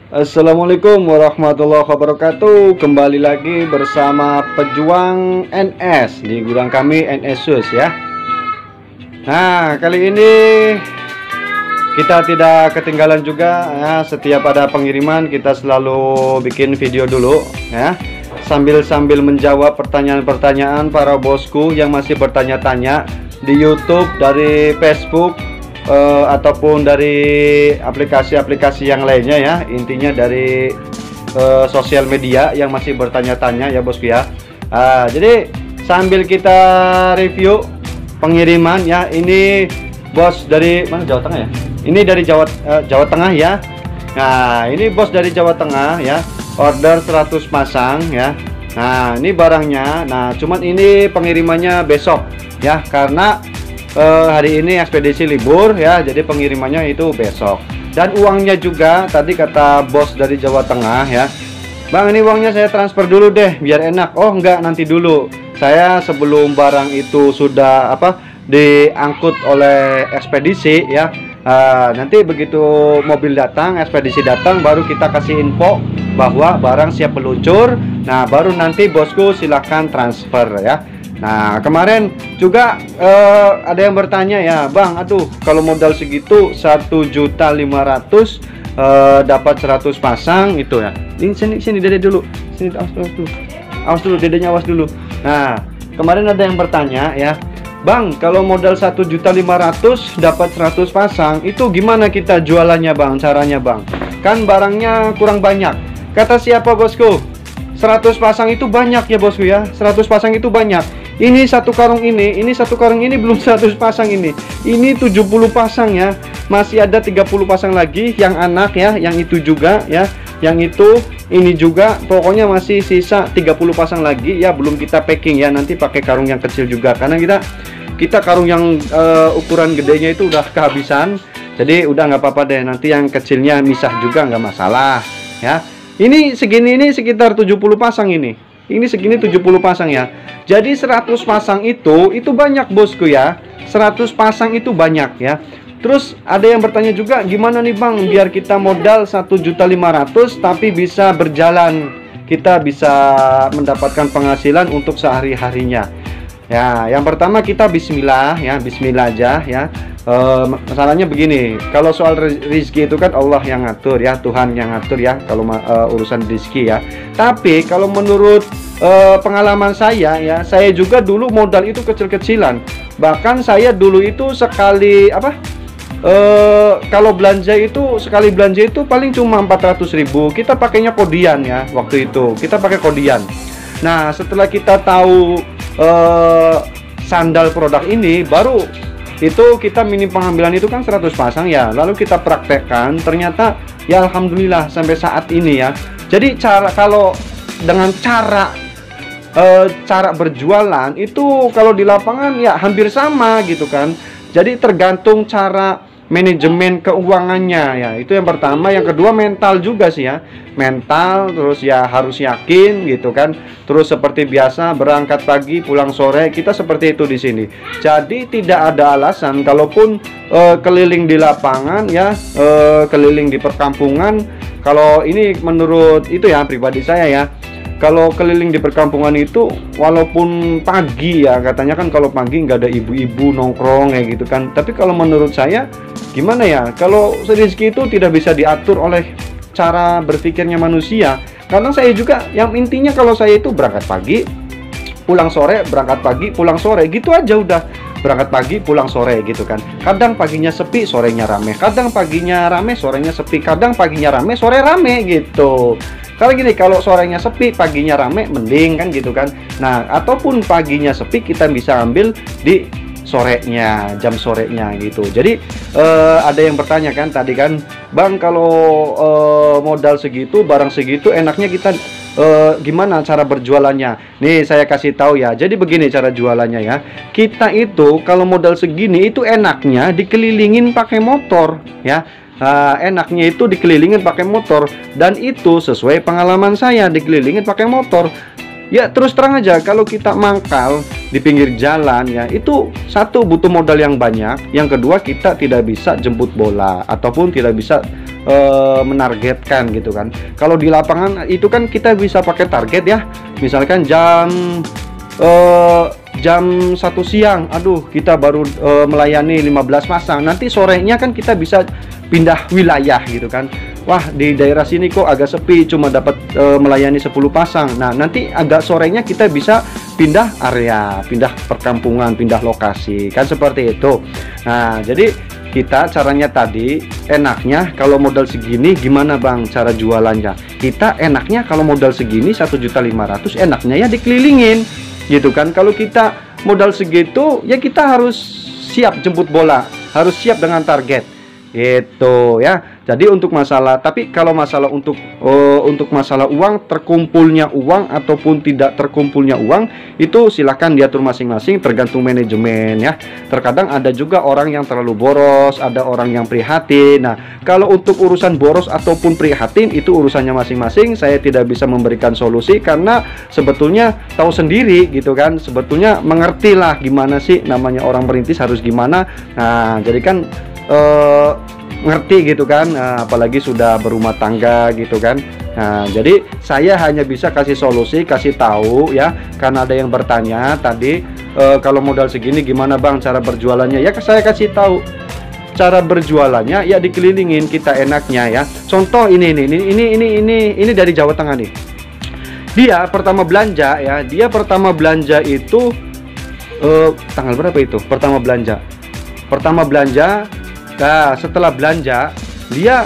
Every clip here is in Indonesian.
Assalamualaikum warahmatullahi wabarakatuh. Kembali lagi bersama pejuang NS di gudang kami NS Sus ya. Nah, kali ini kita tidak ketinggalan juga ya. Setiap ada pengiriman kita selalu bikin video dulu ya, sambil menjawab pertanyaan-pertanyaan para bosku yang masih bertanya-tanya di YouTube, dari Facebook, ataupun dari aplikasi-aplikasi yang lainnya ya. Intinya dari sosial media yang masih bertanya-tanya ya bosku ya. Jadi sambil kita review pengiriman ya, ini bos dari mana, Jawa Tengah ya, ini dari Jawa Tengah ya. Nah, ini bos dari Jawa Tengah ya, order 100 pasang ya. Nah, ini barangnya. Nah, cuman ini pengirimannya besok ya, karena hari ini ekspedisi libur ya, jadi pengirimannya itu besok. Dan uangnya juga tadi kata bos dari Jawa Tengah ya, Bang, ini uangnya saya transfer dulu deh biar enak. Oh enggak, nanti dulu, saya sebelum barang itu sudah diangkut oleh ekspedisi ya, nanti begitu mobil datang, ekspedisi datang, baru kita kasih info bahwa barang siap meluncur. Nah, baru nanti bosku silahkan transfer ya. Nah, kemarin juga ada yang bertanya ya, Bang, aduh kalau modal segitu 1.500.000 dapat 100 pasang itu ya. Ini sini Dede dulu. Sini, awas dulu Dedenya, awas dulu. Nah, kemarin ada yang bertanya ya, Bang, kalau modal 1.500.000 dapat 100 pasang itu gimana kita jualannya, Bang? Caranya, Bang? Kan barangnya kurang banyak. Kata siapa, bosku? 100 pasang itu banyak ya, bosku ya. 100 pasang itu banyak. Ini satu karung ini belum 100 pasang ini. Ini 70 pasang ya. Masih ada 30 pasang lagi yang anak ya, yang itu juga ya. Yang itu, ini juga, pokoknya masih sisa 30 pasang lagi ya, belum kita packing ya. Nanti pakai karung yang kecil juga karena kita karung yang ukuran gedenya itu udah kehabisan. Jadi udah nggak apa-apa deh, nanti yang kecilnya misah juga nggak masalah ya. Ini segini, ini sekitar 70 pasang ini. Ini segini 70 pasang ya. Jadi 100 pasang itu banyak bosku ya. 100 pasang itu banyak ya. Terus ada yang bertanya juga, gimana nih Bang biar kita modal 1.500.000 tapi bisa berjalan, kita bisa mendapatkan penghasilan untuk sehari-harinya. Ya, yang pertama kita bismillah ya, bismillah aja ya. Masalahnya begini, kalau soal rezeki itu kan Allah yang ngatur ya, Tuhan yang ngatur ya, kalau urusan rezeki ya. Tapi kalau menurut pengalaman saya ya, saya juga dulu modal itu kecil-kecilan. Bahkan saya dulu itu sekali kalau belanja itu, sekali belanja itu paling cuma 400.000. Kita pakainya kodian ya, waktu itu kita pakai kodian. Nah, setelah kita tahu sandal produk ini, baru itu kita minim pengambilan itu kan 100 pasang ya, lalu kita praktekkan, ternyata ya alhamdulillah sampai saat ini ya. Jadi kalau dengan cara berjualan itu kalau di lapangan ya hampir sama gitu kan. Jadi tergantung cara manajemen keuangannya ya, itu yang pertama. Yang kedua mental juga sih ya, mental, terus ya harus yakin gitu kan. Terus seperti biasa berangkat pagi pulang sore, kita seperti itu di sini. Jadi tidak ada alasan kalaupun keliling di lapangan ya, keliling di perkampungan. Kalau ini menurut itu ya pribadi saya ya, kalau keliling di perkampungan itu walaupun pagi ya, katanya kan kalau pagi nggak ada ibu-ibu nongkrong kayak gitu kan. Tapi kalau menurut saya gimana ya, kalau rezeki itu tidak bisa diatur oleh cara berpikirnya manusia. Karena saya juga yang intinya kalau saya itu berangkat pagi pulang sore, berangkat pagi pulang sore gitu aja udah. Berangkat pagi pulang sore gitu kan. Kadang paginya sepi, sorenya rame. Kadang paginya rame, sorenya sepi. Kadang paginya rame, sore rame gitu. Kalau gini, kalau sorenya sepi, paginya rame, mending kan gitu kan. Nah, ataupun paginya sepi, kita bisa ambil di sorenya, jam sorenya gitu. Jadi ada yang bertanya kan tadi kan, Bang, kalau modal segitu, barang segitu, enaknya kita gimana cara berjualannya? Nih saya kasih tahu ya. Jadi begini cara jualannya ya. Kita itu kalau modal segini itu enaknya dikelilingin pakai motor ya. Enaknya itu dikelilingin pakai motor, dan itu sesuai pengalaman saya dikelilingin pakai motor. Ya terus terang aja, kalau kita mangkal di pinggir jalan ya, itu satu butuh modal yang banyak, yang kedua kita tidak bisa jemput bola ataupun tidak bisa menargetkan gitu kan. Kalau di lapangan itu kan kita bisa pakai target ya, misalkan jam 1 siang, aduh kita baru melayani 15 pasang, nanti sorenya kan kita bisa pindah wilayah gitu kan. Wah, di daerah sini kok agak sepi, cuma dapat melayani 10 pasang. Nah, nanti agak sorenya kita bisa pindah area, pindah perkampungan, pindah lokasi, kan seperti itu. Nah, jadi kita caranya tadi, enaknya kalau modal segini gimana Bang cara jualannya? Kita enaknya kalau modal segini 1.500.000, enaknya ya dikelilingin gitu kan. Kalau kita modal segitu ya kita harus siap jemput bola, harus siap dengan target gitu ya. Jadi untuk masalah, tapi kalau masalah untuk masalah uang, terkumpulnya uang ataupun tidak terkumpulnya uang, itu silahkan diatur masing-masing, tergantung manajemen ya. Terkadang ada juga orang yang terlalu boros, ada orang yang prihatin. Nah, kalau untuk urusan boros ataupun prihatin itu urusannya masing-masing. Saya tidak bisa memberikan solusi karena sebetulnya tahu sendiri gitu kan. Sebetulnya mengerti lah gimana sih namanya orang merintis harus gimana. Nah, jadi kan ngerti gitu kan, apalagi sudah berumah tangga gitu kan. Nah, jadi saya hanya bisa kasih solusi, kasih tahu ya, karena ada yang bertanya tadi, kalau modal segini gimana Bang cara berjualannya? Ya saya kasih tahu cara berjualannya, ya dikelilingin kita enaknya ya. Contoh ini dari Jawa Tengah nih. Dia pertama belanja ya, itu tanggal berapa itu? Pertama belanja. Nah, setelah belanja dia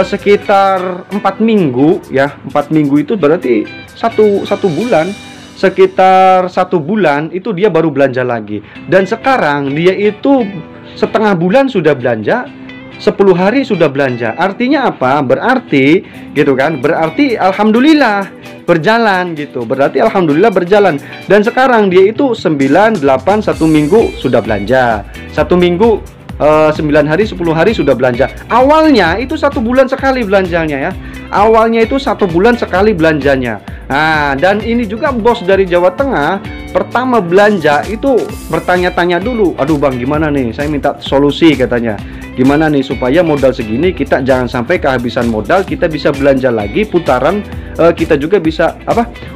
sekitar 4 minggu ya, 4 minggu itu berarti satu bulan, sekitar 1 bulan itu dia baru belanja lagi. Dan sekarang dia itu setengah bulan sudah belanja, 10 hari sudah belanja. Artinya apa? Berarti gitu kan, berarti alhamdulillah berjalan gitu, berarti alhamdulillah berjalan. Dan sekarang dia itu 9, 8, 1 minggu sudah belanja, 1 minggu 9 hari, 10 hari sudah belanja. Awalnya itu 1 bulan sekali belanjanya ya. Awalnya itu 1 bulan sekali belanjanya. Nah, dan ini juga bos dari Jawa Tengah pertama belanja itu bertanya-tanya dulu. Aduh Bang, gimana nih? Saya minta solusi katanya. Gimana nih supaya modal segini kita jangan sampai kehabisan modal, kita bisa belanja lagi putaran, kita juga bisa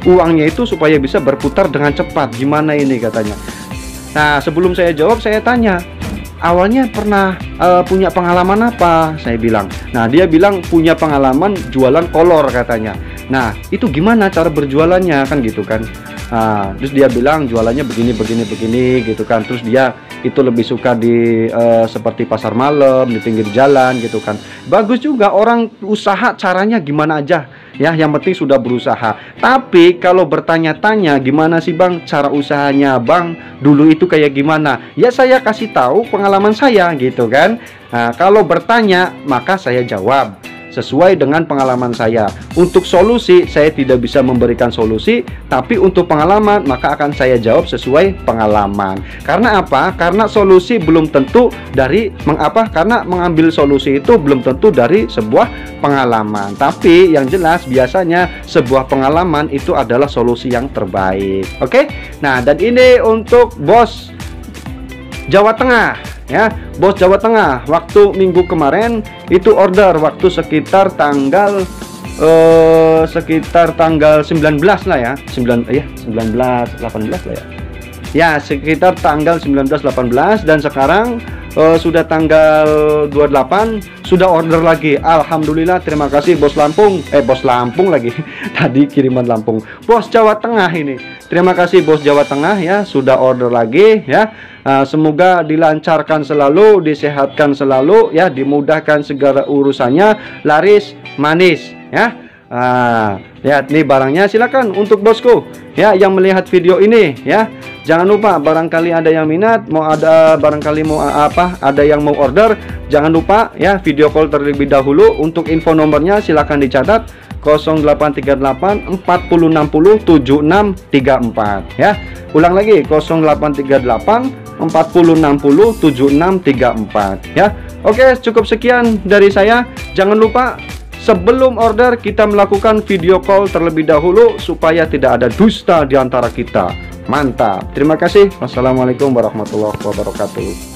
uangnya itu supaya bisa berputar dengan cepat. Gimana ini katanya. Nah, sebelum saya jawab, saya tanya, awalnya pernah punya pengalaman apa? Saya bilang. Nah, dia bilang punya pengalaman jualan kolor katanya. Nah, itu gimana cara berjualannya kan gitu kan. Nah, terus dia bilang jualannya begini gitu kan. Terus dia itu lebih suka di seperti pasar malam, di pinggir jalan gitu kan. Bagus juga orang usaha, caranya gimana aja ya, yang penting sudah berusaha. Tapi kalau bertanya-tanya gimana sih Bang cara usahanya Bang dulu itu kayak gimana, ya saya kasih tahu pengalaman saya gitu kan. Nah, kalau bertanya maka saya jawab sesuai dengan pengalaman saya. Untuk solusi saya tidak bisa memberikan solusi, tapi untuk pengalaman maka akan saya jawab sesuai pengalaman. Karena apa? Karena solusi belum tentu dari karena mengambil solusi itu belum tentu dari sebuah pengalaman. Tapi yang jelas biasanya sebuah pengalaman itu adalah solusi yang terbaik. Oke? Nah, dan ini untuk bos Jawa Tengah ya, bos Jawa Tengah. Waktu minggu kemarin itu order waktu sekitar tanggal 19 lah ya, 19 18 lah ya. Ya, sekitar tanggal 19-18 dan sekarang sudah tanggal 28 sudah order lagi. Alhamdulillah, terima kasih bos Lampung. Bos Lampung lagi. Tadi kiriman Lampung. Bos Jawa Tengah ini. Terima kasih bos Jawa Tengah ya, sudah order lagi ya. Semoga dilancarkan selalu, disehatkan selalu ya, dimudahkan segala urusannya, laris manis ya. Lihat nih barangnya, silakan untuk bosku ya yang melihat video ini ya. Jangan lupa barangkali ada yang minat, barangkali mau ada yang mau order, jangan lupa ya video call terlebih dahulu. Untuk info nomornya silakan dicatat 0838 4060 7634 ya. Ulang lagi 0838 4060 7634 ya. Oke, cukup sekian dari saya. Jangan lupa sebelum order kita melakukan video call terlebih dahulu supaya tidak ada dusta di antara kita. Mantap. Terima kasih. Wassalamualaikum warahmatullahi wabarakatuh.